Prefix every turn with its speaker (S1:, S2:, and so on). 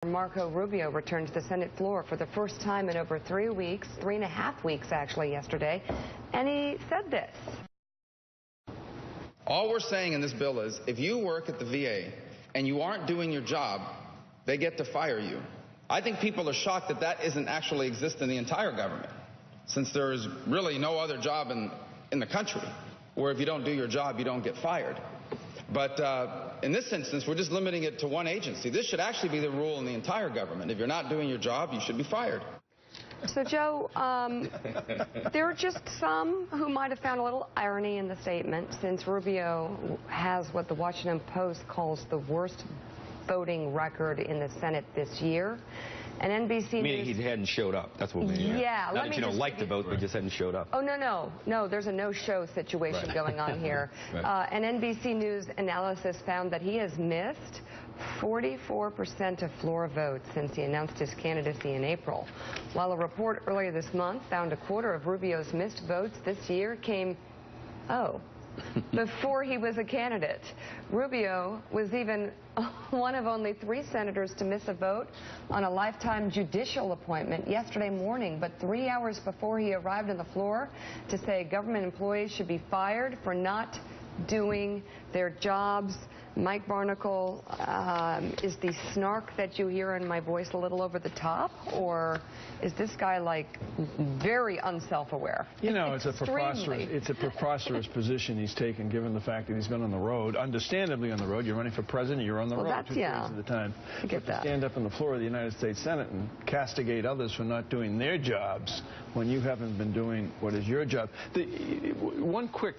S1: Marco Rubio returned to the Senate floor for the first time in over 3 weeks, 3.5 weeks actually yesterday, and he said this.
S2: All we're saying in this bill is if you work at the VA and you aren't doing your job, they get to fire you. I think people are shocked that that isn't actually exist in the entire government, since there is really no other job in the country where if you don't do your job, you don't get fired. But in this instance, we're just limiting it to one agency. This should actually be the rule in the entire government. If you're not doing your job, you should be fired.
S1: So, Joe, there are just some who might have found a little irony in the statement, since Rubio has what the Washington Post calls the worst voting record in the Senate this year. And NBC
S3: Meaning
S1: News...
S3: he hadn't showed up. That's what we mean.
S1: Yeah.
S3: Not that you don't like the vote, but just hadn't showed up.
S1: Oh, no, there's a no-show situation going on here.
S3: Right.
S1: An NBC News analysis found that he has missed 44% of floor votes since he announced his candidacy in April, while a report earlier this month found a quarter of Rubio's missed votes this year came, before he was a candidate. Rubio was even one of only 3 senators to miss a vote on a lifetime judicial appointment yesterday morning, but 3 hours before he arrived on the floor to say government employees should be fired for not doing their jobs. Mike Barnacle, is the snark that you hear in my voice a little over the top, or is this guy like very unself-aware?
S4: You know, it's a preposterous position he's taken, given the fact that he's been on the road, understandably on the road. You're running for president, you're on the road 2/3 of the time. But to stand up on the floor of the United States Senate and castigate others for not doing their jobs when you haven't been doing what is your job. One quick